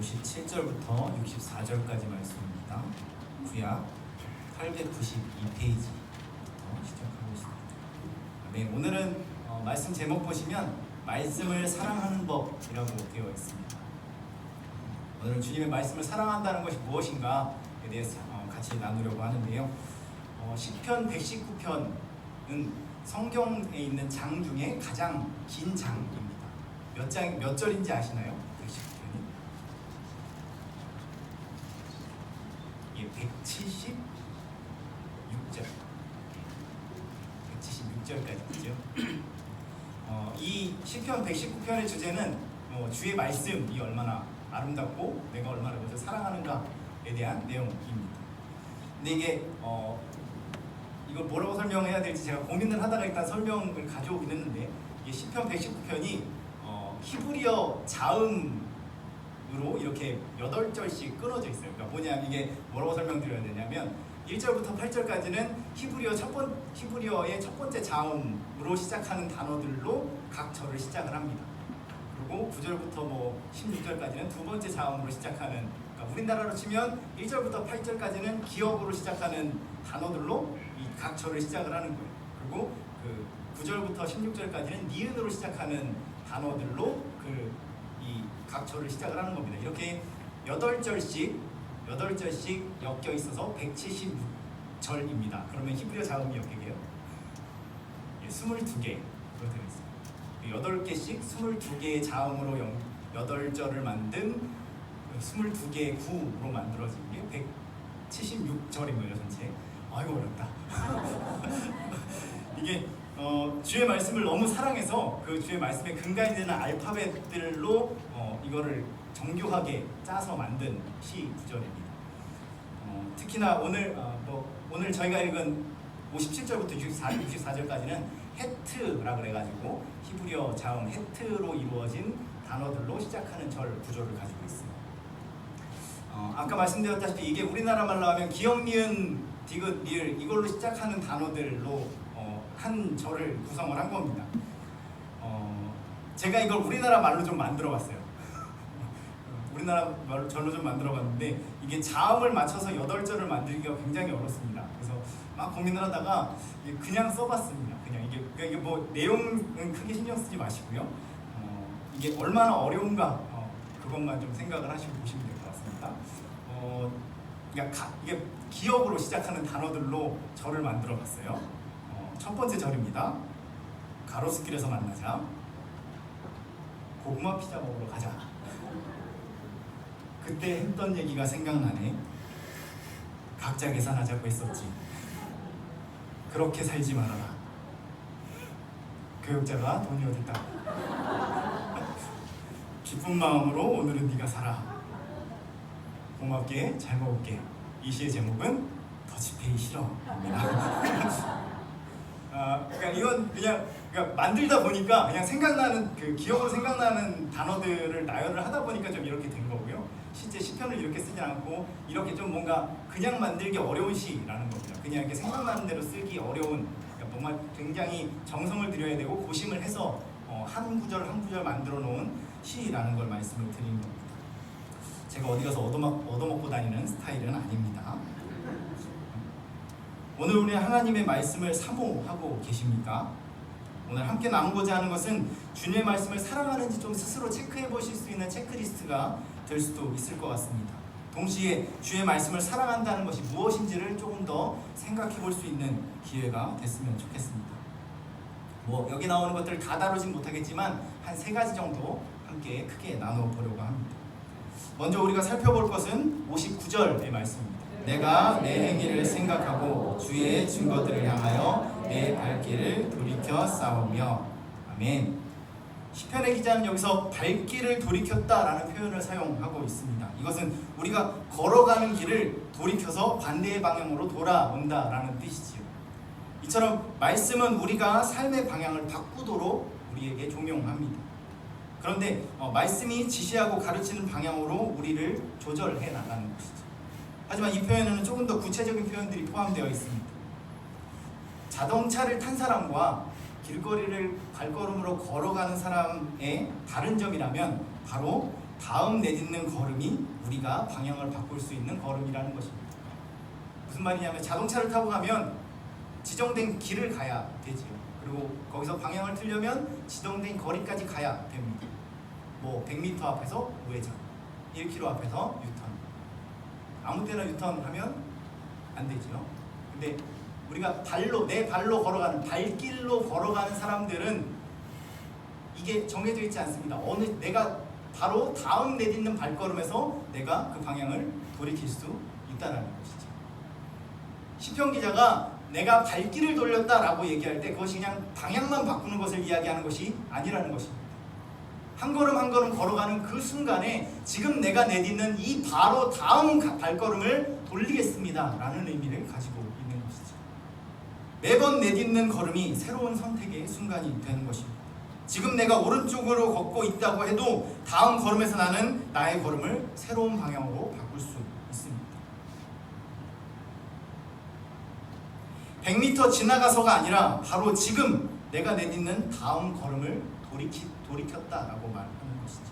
57절부터 64절까지 말씀입니다. 구약 892페이지부터 시작하고 있습니다. 네, 오늘은 말씀 제목 보시면 말씀을 사랑하는 법이라고 되어 있습니다. 오늘은 주님의 말씀을 사랑한다는 것이 무엇인가에 대해서 같이 나누려고 하는데요. 시편 119편은 성경에 있는 장 중에 가장 긴 장입니다. 몇 절인지 아시나요? 119편이? 예, 176절. 176절까지죠. 이 시편 119편의 주제는 주의 말씀이 얼마나 아름답고 내가 얼마나 그것을 사랑하는가에 대한 내용입니다. 근데 이게 이걸 뭐라고 설명해야 될지 제가 고민을 하다가 일단 설명을 가져오긴 했는데, 이게 시편 119편이 히브리어 자음으로 이렇게 8절씩 끊어져 있어요. 그러니까 뭐냐, 이게 뭐라고 설명드려야 되냐면 1절부터 8절까지는 히브리어의 첫 번째 자음으로 시작하는 단어들로 각 절을 시작을 합니다. 그리고 9절부터 16절까지는 두 번째 자음으로 시작하는, 그러니까 우리나라로 치면 1절부터 8절까지는 기역으로 시작하는 단어들로 이 각 절을 시작을 하는 거예요. 그리고 그 9절부터 16절까지는 니은으로 시작하는 단어들로 이 각 절을 시작을 하는 겁니다. 이렇게 8절씩 엮여 있어서 176절입니다. 그러면 히브리어 자음이 몇 개게요? 22개 되어 있습니다. 8개씩 22개의 자음으로 8절을 만든 22개의 구로 만들어진 게 176절인 거예요, 전체. 아이고 어렵다. 이게 주의 말씀을 너무 사랑해서 그 주의 말씀의 근간이 되는 알파벳들로 이거를 정교하게 짜서 만든 시 구절입니다. 특히나 오늘 저희가 읽은 57절부터 64절까지는 헤트라고 해가지고 히브리어 자음 헤트로 이루어진 단어들로 시작하는 절 구조를 가지고 있습니다. 아까 말씀드렸다시피 이게 우리나라 말로 하면 기역, 니은, 디귿, 리을 이걸로 시작하는 단어들로 한 절을 구성을 한 겁니다. 제가 이걸 우리나라 말로 좀 만들어봤어요. 우리나라 말로 절로 좀 만들어봤는데 이게 자음을 맞춰서 8절을 만들기가 굉장히 어렵습니다. 그래서 막 고민을 하다가 그냥 써봤습니다. 그냥 이게 뭐 내용은 크게 신경 쓰지 마시고요. 이게 얼마나 어려운가 그것만 좀 생각을 하시고 보시면 될 것 같습니다. 이게 기역으로 시작하는 단어들로 절을 만들어봤어요. 첫 번째 절입니다. 가로수길에서 만나자. 고구마 피자 먹으러 가자. 그때 했던 얘기가 생각나네. 각자 계산하자고 했었지. 그렇게 살지 말아라. 교육자가 돈이 어딨다. 기쁜 마음으로 오늘은 네가 살아. 고맙게 잘 먹을게. 이 시의 제목은 더치페이 싫어입니다. 그러니까 이건 그냥 만들다 보니까 그냥 생각나는 기억으로 생각나는 단어들을 나열을 하다 보니까 좀 이렇게 된 거고요. 실제 시편을 이렇게 쓰지 않고 이렇게 좀 뭔가 그냥 만들기 어려운 시라는 겁니다. 그냥 이렇게 생각나는 대로 쓰기 어려운, 그러니까 정말 굉장히 정성을 들여야 되고 고심을 해서 한 구절 한 구절 만들어 놓은 시라는 걸 말씀을 드리는 겁니다. 제가 어디 가서 얻어먹고 다니는 스타일은 아닙니다. 오늘 우리 하나님의 말씀을 사모하고 계십니까? 오늘 함께 나누고자 하는 것은 주님의 말씀을 사랑하는지 좀 스스로 체크해 보실 수 있는 체크리스트가 될 수도 있을 것 같습니다. 동시에 주의 말씀을 사랑한다는 것이 무엇인지를 조금 더 생각해 볼 수 있는 기회가 됐으면 좋겠습니다. 여기 나오는 것들을 다 다루진 못하겠지만 한 3가지 정도 함께 크게 나눠보려고 합니다. 먼저 우리가 살펴볼 것은 59절의 말씀입니다. 내가 내 행위를 생각하고 주의 증거들을 향하여 내 발길을 돌이켜 싸우며. 아멘. 시편의 기자는 여기서 발길을 돌이켰다라는 표현을 사용하고 있습니다. 이것은 우리가 걸어가는 길을 돌이켜서 반대의 방향으로 돌아온다라는 뜻이지요. 이처럼 말씀은 우리가 삶의 방향을 바꾸도록 우리에게 종용합니다. 그런데 말씀이 지시하고 가르치는 방향으로 우리를 조절해 나가는 것이죠. 하지만 이 표현에는 조금 더 구체적인 표현들이 포함되어 있습니다. 자동차를 탄 사람과 길거리를 발걸음으로 걸어가는 사람의 다른 점이라면 바로 다음 내딛는 걸음이 우리가 방향을 바꿀 수 있는 걸음이라는 것입니다. 무슨 말이냐면 자동차를 타고 가면 지정된 길을 가야 되지요. 그리고 거기서 방향을 틀려면 지정된 거리까지 가야 됩니다. 뭐 100m 앞에서 우회전, 1km 앞에서 유턴. 아무 때나 유턴하면 안 되죠. 근데 우리가 내 발로 걸어가는, 발길로 걸어가는 사람들은 이게 정해져 있지 않습니다. 내가 바로 다음 내딛는 발걸음에서 내가 그 방향을 돌이킬 수 있다는 것이죠. 시편 기자가 내가 발길을 돌렸다라고 얘기할 때 그것이 그냥 방향만 바꾸는 것을 이야기하는 것이 아니라는 것입니다. 한 걸음 한 걸음 걸어가는 그 순간에 지금 내가 내딛는 이 바로 다음 발걸음을 돌리겠습니다 라는 의미를 가지고 있는 것이죠. 매번 내딛는 걸음이 새로운 선택의 순간이 되는 것입니다. 지금 내가 오른쪽으로 걷고 있다고 해도 다음 걸음에서 나는 나의 걸음을 새로운 방향으로 바꿀 수 있습니다. 100m 지나가서가 아니라 바로 지금 내가 내딛는 다음 걸음을 돌이켰다라고 말하는 것이죠.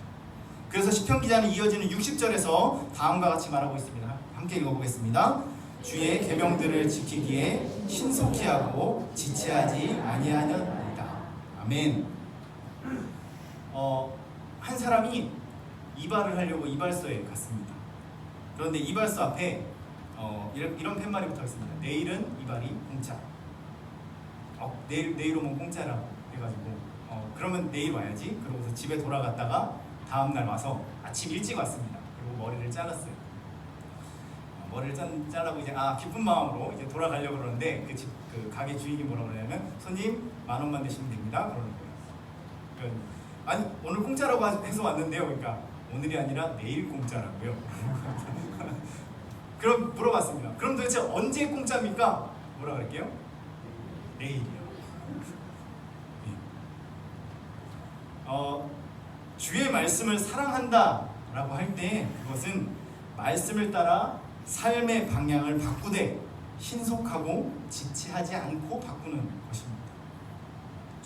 그래서 시편 기자는 이어지는 60절에서 다음과 같이 말하고 있습니다. 함께 읽어보겠습니다. 주의 계명들을 지키기에 신속히 하고 지체하지 아니하였나이다. 아멘. 한 사람이 이발을 하려고 이발소에 갔습니다. 그런데 이발소 앞에 이런 팻말이 붙어 있습니다. 내일은 이발이 공짜. 내일 오면 공짜라고 해가지고 그러면 내일 와야지. 그러고서 집에 돌아갔다가 다음날 와서 아침 일찍 왔습니다. 그리고 머리를 잘랐어요. 머리를 잘라고 이제 기쁜 마음으로 이제 돌아가려고 그러는데 그 가게 주인이 뭐라고 그러냐면 손님 10,000원만 내시면 됩니다. 그러는 거예요. 아니 오늘 공짜라고 해서 왔는데요. 그러니까 오늘이 아니라 내일 공짜라고요. 그럼 물어봤습니다. 그럼 도대체 언제 공짜입니까? 뭐라 그럴게요? 내일이요. 주의 말씀을 사랑한다라고 할 때 그것은 말씀을 따라 삶의 방향을 바꾸되 신속하고 지체하지 않고 바꾸는 것입니다.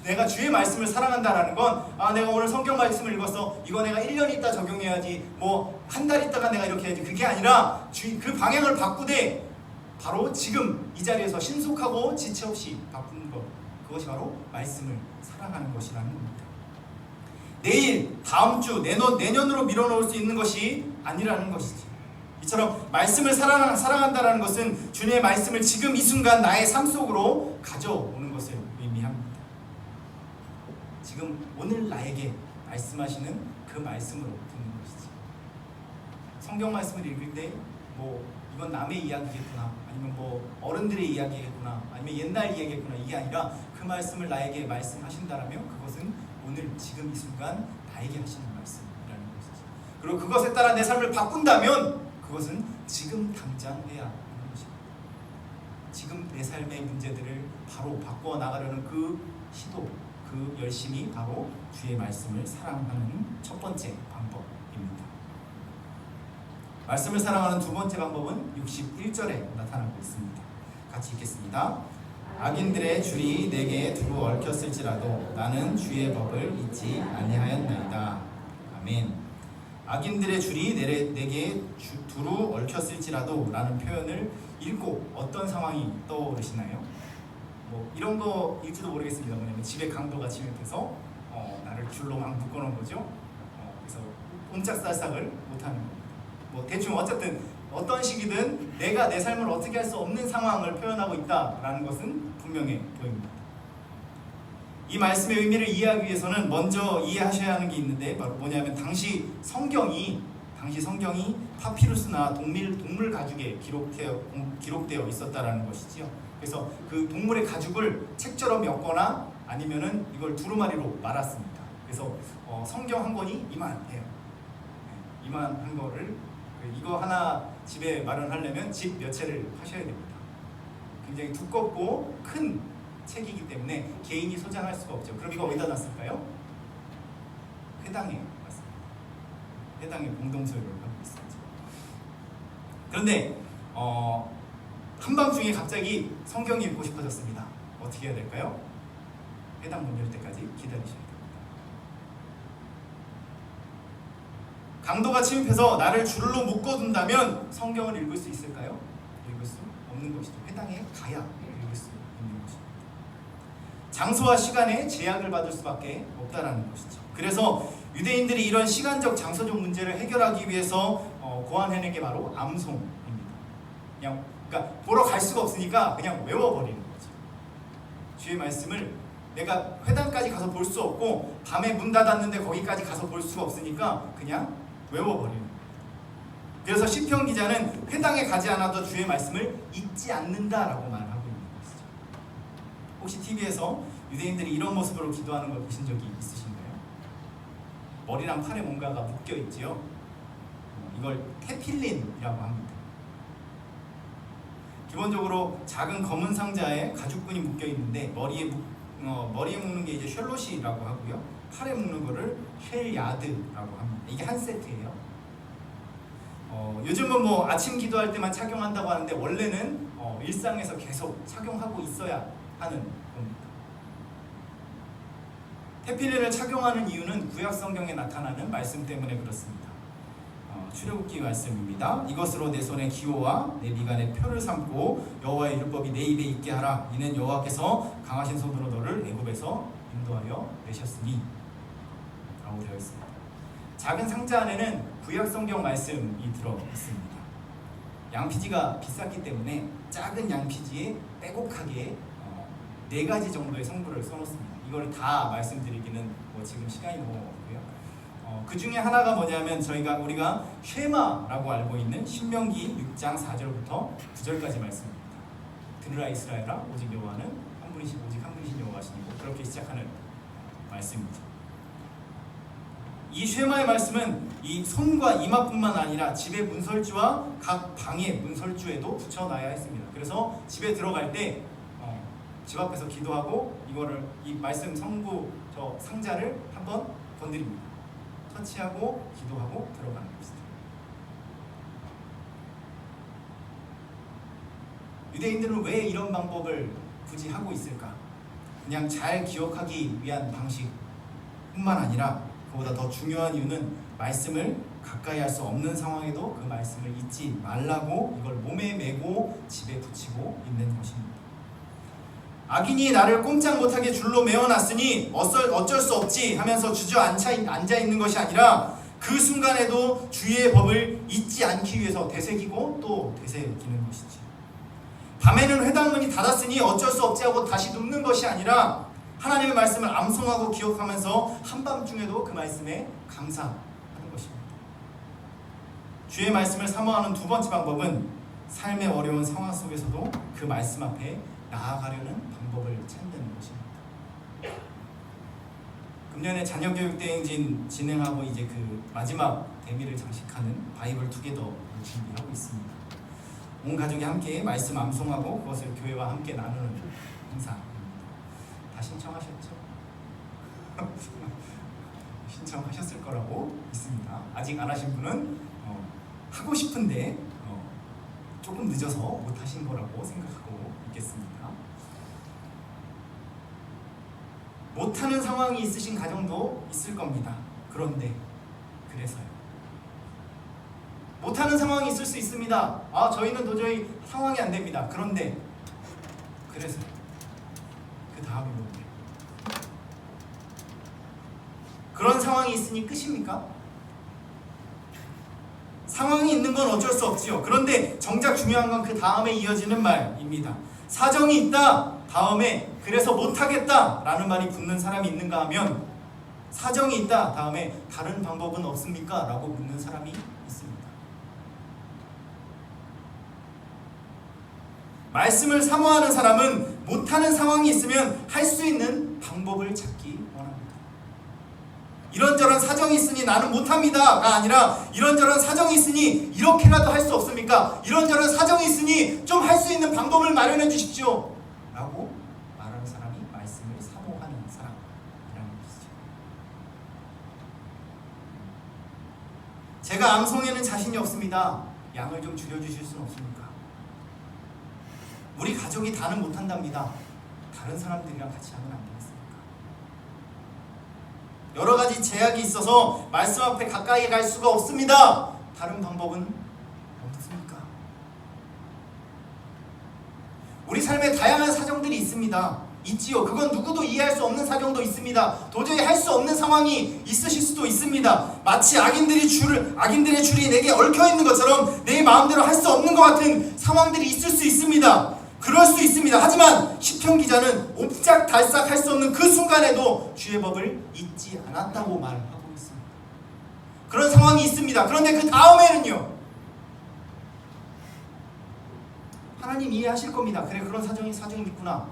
내가 주의 말씀을 사랑한다라는 건 내가 오늘 성경 말씀을 읽었어. 이거 내가 1년 있다 적용해야지. 뭐 한 달 있다가 내가 이렇게 해야지. 그게 아니라 그 방향을 바꾸되 바로 지금 이 자리에서 신속하고 지체 없이 바꾸는 것. 그것이 바로 말씀을 사랑하는 것이라는 겁니다. 내일, 다음 주, 내년으로 밀어놓을 수 있는 것이 아니라는 것이지. 이처럼 말씀을 사랑한다라는 것은 주님의 말씀을 지금 이 순간 나의 삶 속으로 가져오는 것을 의미합니다. 지금 오늘 나에게 말씀하시는 그 말씀으로 듣는 것이지. 성경 말씀을 읽을 때 이건 남의 이야기겠구나, 아니면 어른들의 이야기겠구나, 아니면 옛날 이야기겠구나, 이게 아니라 그 말씀을 나에게 말씀하신다라면 그것은 오늘 지금 이 순간 나에게 하시는 말씀이라는 것이지. 그리고 그것에 따라 내 삶을 바꾼다면 그것은 지금 당장 해야 하는 것입니다. 지금 내 삶의 문제들을 바로 바꿔 나가려는 그 시도, 그 열심이 바로 주의 말씀을 사랑하는 첫 번째 방법입니다. 말씀을 사랑하는 두 번째 방법은 61절에 나타나고 있습니다. 같이 읽겠습니다. 악인들의 줄이 내게 두루 얽혔을지라도 나는 주의 법을 잊지 아니하였나이다. 아멘. 악인들의 줄이 내게 두루 얽혔을지라도 라는 표현을 읽고 어떤 상황이 떠오르시나요? 이런 거일지도 모르겠습니다. 뭐냐면 집에 강도가 침입해서 나를 줄로 막 묶어놓은 거죠. 그래서 옴짝살싹을 못하는 겁니다. 대충 어쨌든 어떤 식이든 내가 내 삶을 어떻게 할 수 없는 상황을 표현하고 있다라는 것은 분명해 보입니다. 이 말씀의 의미를 이해하기 위해서는 먼저 이해하셔야 하는 게 있는데 바로 뭐냐면 당시 성경이 파피루스나 동물 가죽에 기록되어 있었다라는 것이지요. 그래서 그 동물의 가죽을 책처럼 엮거나 아니면은 이걸 두루마리로 말았습니다. 그래서 성경 한 권이 이만해요. 이만한 거를 이거 하나 집에 마련하려면 집 몇 채를 하셔야 됩니다. 굉장히 두껍고 큰 책이기 때문에 개인이 소장할 수가 없죠. 그럼 이거 어디다 놨을까요? 회당에 놨습니다. 회당에 공동소유를 하고 있었죠. 그런데 한밤중에 갑자기 성경이 읽고 싶어졌습니다. 어떻게 해야 될까요? 회당 문 열 때까지 기다리셔야 됩니다. 강도가 침입해서 나를 줄로 묶어둔다면 성경을 읽을 수 있을까요? 읽을 수 없는 것이죠. 회당에 가야 읽을 수 있는 것입니다. 장소와 시간에 제약을 받을 수밖에 없다라는 것이죠. 그래서 유대인들이 이런 시간적 장소적 문제를 해결하기 위해서 고안해낸 게 바로 암송입니다. 그러니까 보러 갈 수가 없으니까 그냥 외워버리는 거죠. 주의 말씀을 내가 회당까지 가서 볼 수 없고 밤에 문 닫았는데 거기까지 가서 볼 수가 없으니까 그냥 외워버리는 거예요. 그래서 시편 기자는 회당에 가지 않아도 주의 말씀을 잊지 않는다라고 말하고 있는 것이죠. 혹시 TV에서 유대인들이 이런 모습으로 기도하는 걸 보신 적이 있으신가요? 머리랑 팔에 뭔가가 묶여 있지요. 이걸 테필린이라고 합니다. 기본적으로 작은 검은 상자에 가죽끈이 묶여 있는데 머리에 묶는 게 이제 셜롯이라고 하고요. 팔에 묶는 거를 쉘야드라고 합니다. 이게 한 세트예요. 요즘은 뭐 아침 기도할 때만 착용한다고 하는데 원래는 일상에서 계속 착용하고 있어야 하는 겁니다. 테필린을 착용하는 이유는 구약 성경에 나타나는 말씀 때문에 그렇습니다. 출애굽기 말씀입니다. 이것으로 내 손에 기호와 내 미간에 표를 삼고 여호와의 율법이 내 입에 있게 하라. 이는 여호와께서 강하신 손으로 너를 애굽에서 인도하여 내셨으니 라고 되어 있습니다. 작은 상자 안에는 구약 성경 말씀이 들어 있습니다. 양피지가 비쌌기 때문에 작은 양피지에 빼곡하게 4가지 정도의 성부를 써놓습니다. 이걸 다 말씀드리기는 지금 시간이 너무 없고요. 그 중에 하나가 뭐냐면 우리가 쉐마라고 알고 있는 신명기 6장 4절부터 9절까지 말씀입니다. 들으라 이스라엘아 오직 여호와는 한 분이신 오직 한 분이신 여호와시니고 그렇게 시작하는 말씀입니다. 이 쉐마의 말씀은 이 손과 이마뿐만 아니라 집의 문설주와 각 방의 문설주에도 붙여놔야 했습니다. 그래서 집에 들어갈 때 집 앞에서 기도하고 이 말씀 성부 상자를 한번 건드립니다. 터치하고 기도하고 들어가는 것입니다. 유대인들은 왜 이런 방법을 굳이 하고 있을까? 그냥 잘 기억하기 위한 방식뿐만 아니라 그보다 더 중요한 이유는 말씀을 가까이 할 수 없는 상황에도 그 말씀을 잊지 말라고 이걸 몸에 메고 집에 붙이고 있는 것입니다. 악인이 나를 꼼짝 못하게 줄로 메어놨으니 어쩔 수 없지 하면서 주저앉아 있는 것이 아니라 그 순간에도 주의 법을 잊지 않기 위해서 되새기고 또 되새기는 것이지. 밤에는 회당문이 닫았으니 어쩔 수 없지 하고 다시 눕는 것이 아니라 하나님의 말씀을 암송하고 기억하면서 한밤중에도 그 말씀에 감사하는 것입니다. 주의 말씀을 사모하는 두 번째 방법은 삶의 어려운 상황 속에서도 그 말씀 앞에 나아가려는 방법을 찾는 것입니다. 금년에 자녀교육 대행진 진행하고 이제 그 마지막 대미를 장식하는 바이블 투게더를 준비하고 있습니다. 온 가족이 함께 말씀 암송하고 그것을 교회와 함께 나누는 행사입니다. 다 신청하셨죠? 신청하셨을 거라고 믿습니다. 아직 안 하신 분은 하고 싶은데 조금 늦어서 못 하신 거라고 생각하고 있겠습니다. 못하는 상황이 있으신 가정도 있을 겁니다. 그래서요. 못하는 상황이 있을 수 있습니다. 저희는 도저히 상황이 안 됩니다. 그래서요. 그 다음이 뭔데요? 그런 상황이 있으니 끝입니까? 상황이 있는 건 어쩔 수 없지요. 그런데 정작 중요한 건 그 다음에 이어지는 말입니다. 사정이 있다. 다음에 그래서 못하겠다 라는 말이 붙는 사람이 있는가 하면 사정이 있다. 다음에 다른 방법은 없습니까? 라고 묻는 사람이 있습니다. 말씀을 사모하는 사람은 못하는 상황이 있으면 할 수 있는 방법을 찾기 원합니다. 이런저런 사정이 있으니 나는 못합니다가 아니라 이런저런 사정이 있으니 이렇게라도 할 수 없습니까? 이런저런 사정이 있으니 좀 할 수 있는 방법을 마련해 주십시오 라고 말하는 사람이 말씀을 사모하는 사람이라는 것이죠. 제가 암송에는 자신이 없습니다. 양을 좀 줄여주실 수는 없습니까? 우리 가족이 다는 못한답니다. 다른 사람들이랑 같이 하면 안 되겠습니까? 여러 가지 제약이 있어서 말씀 앞에 가까이 갈 수가 없습니다. 다른 방법은 없습니까? 우리 삶에 다양한 사정들이 있지요. 그건 누구도 이해할 수 없는 사정도 있습니다. 도저히 할 수 없는 상황이 있으실 수도 있습니다. 마치 악인들의 줄이 내게 얽혀 있는 것처럼 내 마음대로 할 수 없는 것 같은 상황들이 있을 수 있습니다. 그럴 수 있습니다. 하지만 시편 기자는 옴짝달싹 할 수 없는 그 순간에도 주의 법을 잊지 않았다고 말하고 있습니다. 그런 상황이 있습니다. 그런데 그 다음에는요, 하나님 이해하실 겁니다. 그래, 그런 사정이 있구나.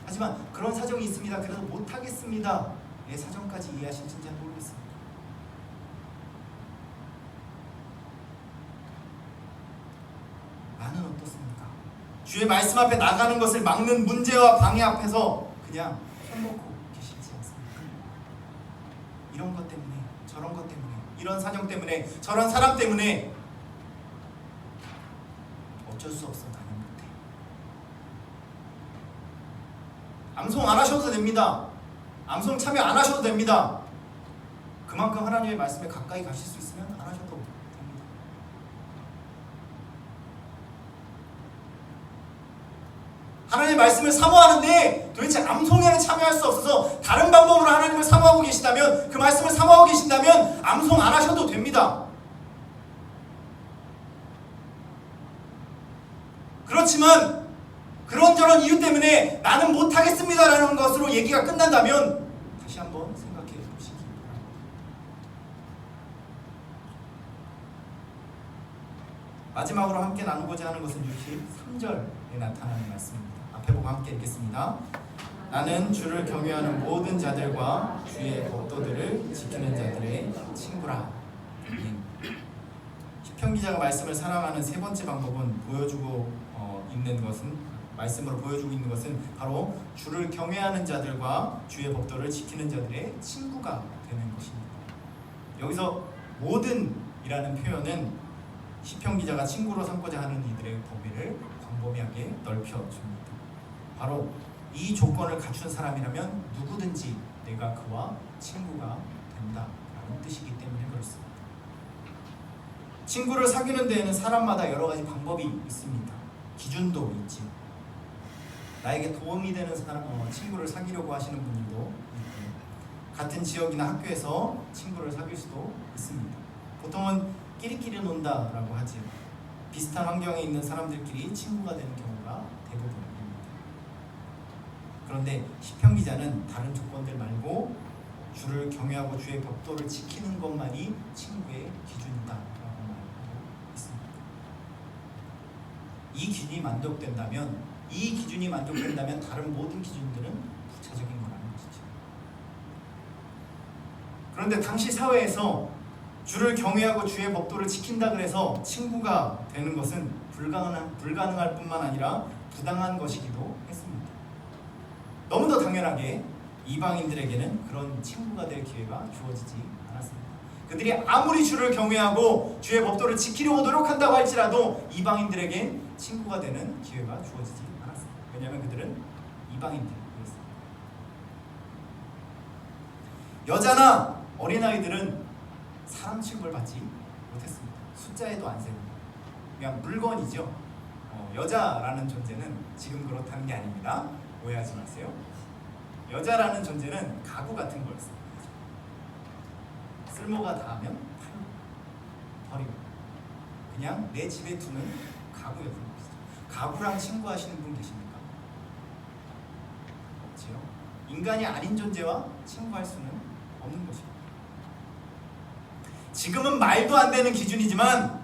하지만 그런 사정이 있습니다. 그래서 못하겠습니다. 내 사정까지 이해하실지 잘 모르겠습니다. 나는 어떻습니까? 주의 말씀 앞에 나가는 것을 막는 문제와 방해 앞에서 그냥 손 놓고 계시지 않습니까? 이런 것 때문에, 저런 것 때문에, 이런 사정 때문에, 저런 사람 때문에 어쩔 수 없어, 나는 못해. 암송 안 하셔도 됩니다. 암송 참여 안 하셔도 됩니다. 그만큼 하나님의 말씀에 가까이 가실 수 있으면 안 하셔도 됩니다. 하나님의 말씀을 사모하는데 도대체 암송에는 참여할 수 없어서 다른 방법으로 하나님을 사모하고 계시다면, 그 말씀을 사모하고 계신다면 암송 안 하셔도 됩니다. 그렇지만 그런저런 이유 때문에 나는 못하겠습니다라는 것으로 얘기가 끝난다면 다시 한번 생각해 보시기 바랍니다. 마지막으로 함께 나누고자 하는 것은 63절에 나타나는 말씀입니다. 앞에 보고 함께 읽겠습니다. 나는 주를 경외하는 모든 자들과 주의 법도들을 지키는 자들의 친구라. 시편 기자가 말씀을 사랑하는 세 번째 방법은 말씀으로 보여주고 있는 것은 바로 주를 경외하는 자들과 주의 법도를 지키는 자들의 친구가 되는 것입니다. 여기서 모든이라는 표현은 시편 기자가 친구로 삼고자 하는 이들의 범위를 광범위하게 넓혀줍니다. 바로 이 조건을 갖춘 사람이라면 누구든지 내가 그와 친구가 된다라는 뜻이기 때문에 그렇습니다. 친구를 사귀는 데에는 사람마다 여러 가지 방법이 있습니다. 기준도 있지. 나에게 도움이 되는 친구를 사귀려고 하시는 분들도 있고, 같은 지역이나 학교에서 친구를 사귈 수도 있습니다. 보통은 끼리끼리 논다라고 하지. 비슷한 환경에 있는 사람들끼리 친구가 되는 경우가 대부분입니다. 그런데 시편 기자는 다른 조건들 말고 주를 경외하고 주의 법도를 지키는 것만이 친구의 기준이다라고 말하고 있습니다. 이 기준이 만족된다면 다른 모든 기준들은 부차적인 거라는 것이죠. 그런데 당시 사회에서 주를 경외하고 주의 법도를 지킨다 그래서 친구가 되는 것은 불가능할 뿐만 아니라 부당한 것이기도 했습니다. 너무도 당연하게 이방인들에게는 그런 친구가 될 기회가 주어지지 않았습니다. 그들이 아무리 주를 경외하고 주의 법도를 지키려고 노력한다고 할지라도 이방인들에게 친구가 되는 기회가 주어지지 않았습니다. 왜냐하면 그들은 이방인들이었습니다. 여자나 어린아이들은 사람 취급을 받지 못했습니다. 숫자에도 안 세고 그냥 물건이죠. 여자라는 존재는 지금 그렇다는 게 아닙니다. 오해하지 마세요. 여자라는 존재는 가구 같은 거였습니다. 쓸모가 닿으면 버리고 그냥 내 집에 두는 가구였던 것이죠. 가구랑 친구하시는 분 계십니까? 없지요. 인간이 아닌 존재와 친구할 수는 없는 것입니다. 지금은 말도 안 되는 기준이지만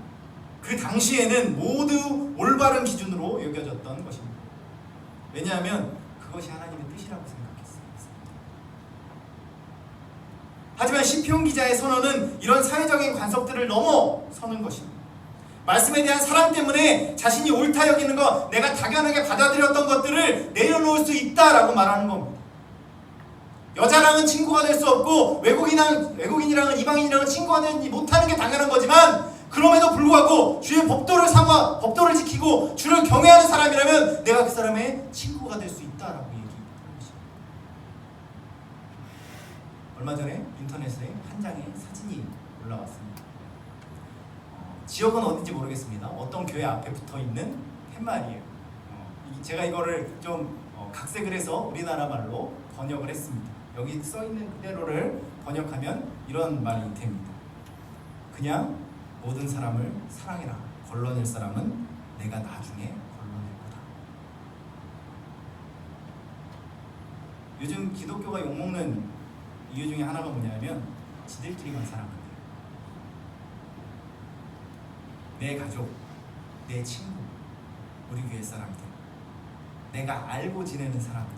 그 당시에는 모두 올바른 기준으로 여겨졌던 것입니다. 왜냐하면 그것이 하나님의 뜻이라고 생각했습니다. 하지만 시편 기자의 선언은 이런 사회적인 관습들을 넘어서는 것입니다. 말씀에 대한 사랑 때문에 자신이 옳다 여기는 것, 내가 당연하게 받아들였던 것들을 내려놓을 수 있다라고 말하는 겁니다. 여자랑은 친구가 될 수 없고 외국인이랑은 이방인이랑은 친구가 되지 못하는 게 당연한 거지만, 그럼에도 불구하고 주의 법도를 지키고 주를 경외하는 사람이라면 내가 그 사람의 친구가 될 수 있다라고 얘기하는 것입니다. 얼마 전에 인터넷에 한 장의 사진이 올라왔습니다. 지역은 어딘지 모르겠습니다. 어떤 교회 앞에 붙어 있는 팻말이에요. 제가 이거를 좀 각색을 해서 우리나라 말로 번역을 했습니다. 여기 써 있는 그대로를 번역하면 이런 말이 됩니다. 그냥 모든 사람을 사랑해라. 걸러낼 사람은 내가 나중에 걸러낼 거다. 요즘 기독교가 욕먹는 이유 중에 하나가 뭐냐면 지들끼리만 사랑한대요. 내 가족, 내 친구, 우리 교회 사람들, 내가 알고 지내는 사람들,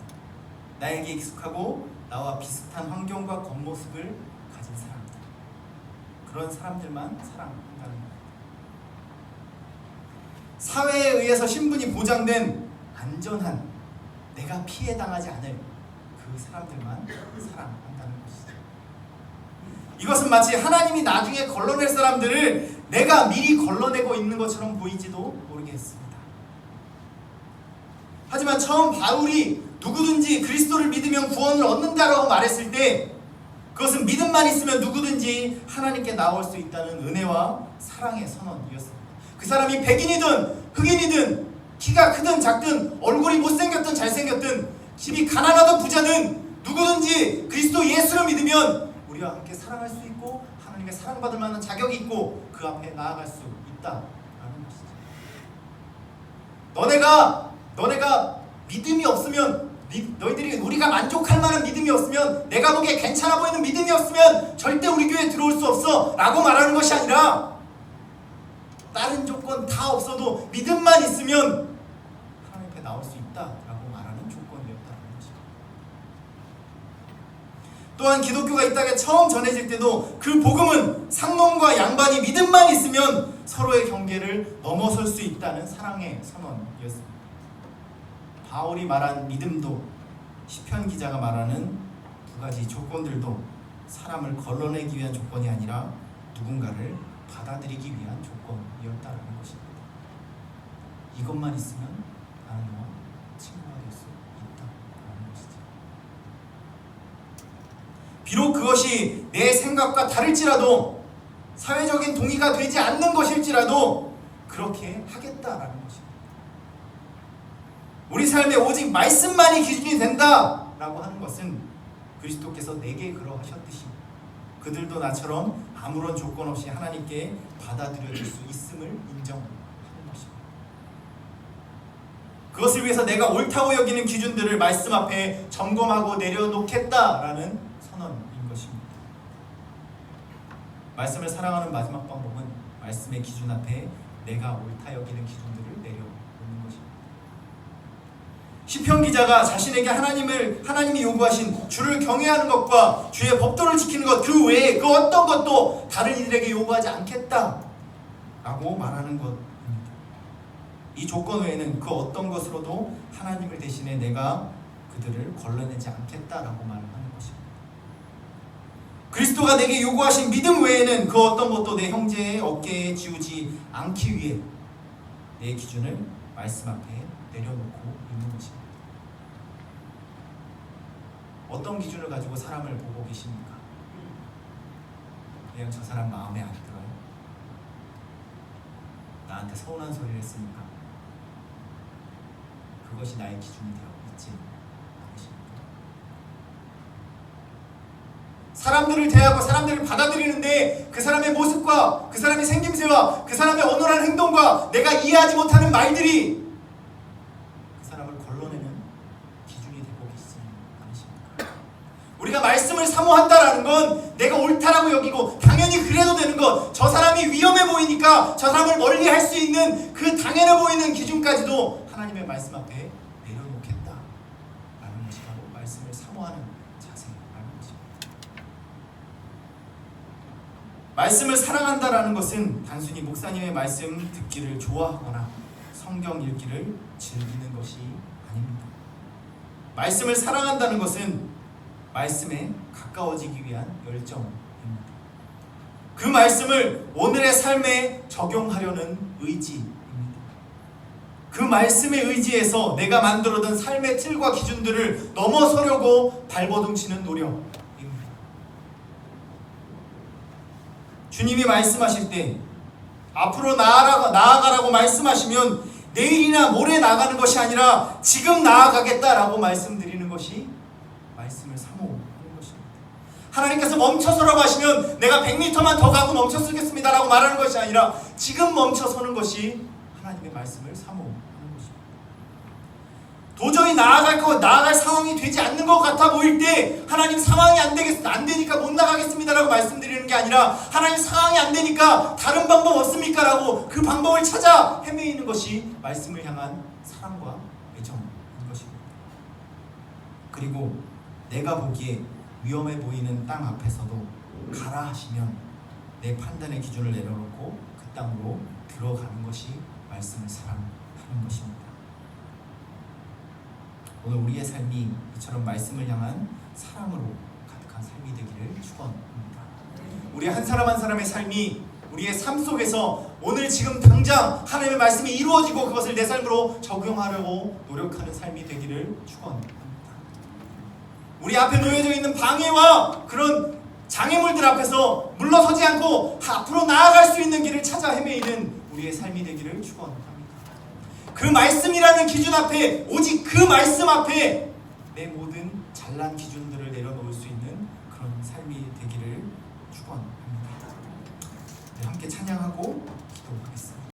나에게 익숙하고 나와 비슷한 환경과 겉모습을 가진 사람들, 그런 사람들만 사랑한다는 거예요. 사회에 의해서 신분이 보장된 안전한, 내가 피해당하지 않을 그 사람들만 사랑한다는 것이죠. 이것은 마치 하나님이 나중에 걸러낼 사람들을 내가 미리 걸러내고 있는 것처럼 보이지도 모르겠습니다. 하지만 처음 바울이 누구든지 그리스도를 믿으면 구원을 얻는다라고 말했을 때 그것은 믿음만 있으면 누구든지 하나님께 나올 수 있다는 은혜와 사랑의 선언이었습니다. 그 사람이 백인이든 흑인이든 키가 크든 작든 얼굴이 못생겼든 잘생겼든 집이 가난하든 부자든 누구든지 그리스도 예수를 믿으면 우리와 함께 사랑할 수 있고 하나님의 사랑받을 만한 자격이 있고 그 앞에 나아갈 수 있다라는 것이죠. 너네가 믿음이 없으면 너희들이 우리가 만족할 만한 믿음이 없으면 내가 보기에 괜찮아 보이는 믿음이 없으면 절대 우리 교회에 들어올 수 없어 라고 말하는 것이 아니라 다른 조건 다 없어도 믿음만 있으면 하나님 앞에 나올 수 있다라고 말하는 조건이었다는 것입니다. 또한 기독교가 이 땅에 처음 전해질 때도 그 복음은 상놈과 양반이 믿음만 있으면 서로의 경계를 넘어설 수 있다는 사랑의 선언이었습니다. 바울이 말한 믿음도 시편 기자가 말하는 두 가지 조건들도 사람을 걸러내기 위한 조건이 아니라 누군가를 받아들이기 위한 조건이었다라는 것입니다. 이것만 있으면 나는 너와 친구가 될 수 있다라는 것이죠. 비록 그것이 내 생각과 다를지라도 사회적인 동의가 되지 않는 것일지라도 그렇게 하겠다라는 것입니다. 우리 삶에 오직 말씀만이 기준이 된다라고 하는 것은 그리스도께서 내게 그러하셨듯이 그들도 나처럼 아무런 조건 없이 하나님께 받아들여질 수 있음을 인정하는 것입니다. 그것을 위해서 내가 옳다고 여기는 기준들을 말씀 앞에 점검하고 내려놓겠다라는 선언인 것입니다. 말씀을 사랑하는 마지막 방법은 말씀의 기준 앞에 내가 옳다 여기는 기준들을 내려놓는 것입니다. 시편 기자가 자신에게 하나님이 요구하신 주를 경외하는 것과 주의 법도를 지키는 것 그 외에 그 어떤 것도 다른 이들에게 요구하지 않겠다라고 말하는 것입니다. 이 조건 외에는 그 어떤 것으로도 하나님을 대신해 내가 그들을 걸러내지 않겠다라고 말하는 것입니다. 그리스도가 내게 요구하신 믿음 외에는 그 어떤 것도 내 형제의 어깨에 지우지 않기 위해 내 기준을 말씀 앞에 내려놓고 있는 것입니다. 어떤 기준을 가지고 사람을 보고 계십니까? 그냥 저 사람 마음에 안 들어요? 나한테 서운한 소리를 했으니까 그것이 나의 기준이 되어 있지 않으십니까? 사람들을 대하고 사람들을 받아들이는데 그 사람의 모습과 그 사람의 생김새와 그 사람의 어눌한 행동과 내가 이해하지 못하는 말들이 그 사람을 걸러내는 기준이 되고 계시지 않으십니까? 우리가 말씀을 사모한다라는 건 내가 옳다라고 여기고 당연히 그래도 되는 것, 저 사람이 위험해 보이니까 저 사람을 멀리 할 수 있는 그 당연해 보이는 기준까지도 하나님의 말씀 앞에 내려놓겠다라는 것이 바로 말씀을 사모하는 자세라는 것입니다. 말씀을 사랑한다라는 것은 단순히 목사님의 말씀 듣기를 좋아하거나 성경 읽기를 즐기는 것이 아닙니다. 말씀을 사랑한다는 것은 말씀에 가까워지기 위한 열정입니다. 그 말씀을 오늘의 삶에 적용하려는 의지입니다. 그 말씀의 의지에서 내가 만들어둔 삶의 틀과 기준들을 넘어서려고 발버둥치는 노력입니다. 주님이 말씀하실 때 앞으로 나아가라고 말씀하시면 내일이나 모레 나가는 것이 아니라 지금 나아가겠다라고 말씀드리는 것이 말씀을 사모하는 것입니다. 하나님께서 멈춰서라고 하시면 내가 100m만 더 가고 멈춰서겠습니다라고 말하는 것이 아니라 지금 멈춰서는 것이 하나님의 말씀을 사모하는 것입니다. 도저히 나아갈 상황이 되지 않는 것 같아 보일 때 하나님 상황이 안 되니까 못 나가겠습니다라고 말씀드리는 게 아니라 하나님 상황이 안 되니까 다른 방법 없습니까? 라고 그 방법을 찾아 헤매이는 것이 말씀을 향한 사랑과 애정인 것입니다. 그리고 내가 보기에 위험해 보이는 땅 앞에서도 가라 하시면 내 판단의 기준을 내려놓고 그 땅으로 들어가는 것이 말씀을 사랑하는 것입니다. 오늘 우리의 삶이 이처럼 말씀을 향한 사랑으로 가득한 삶이 되기를 축원합니다. 우리 한 사람 한 사람의 삶이 우리의 삶 속에서 오늘 지금 당장 하나님의 말씀이 이루어지고 그것을 내 삶으로 적용하려고 노력하는 삶이 되기를 축원합니다. 우리 앞에 놓여져 있는 방해와 그런 장애물들 앞에서 물러서지 않고 앞으로 나아갈 수 있는 길을 찾아 헤매이는 우리의 삶이 되기를 축원합니다. 그 말씀이라는 기준 앞에, 오직 그 말씀 앞에 내 모든 잘난 기준들을 내려놓을 수 있는 그런 삶이 되기를 축원합니다. 네, 함께 찬양하고 기도하겠습니다.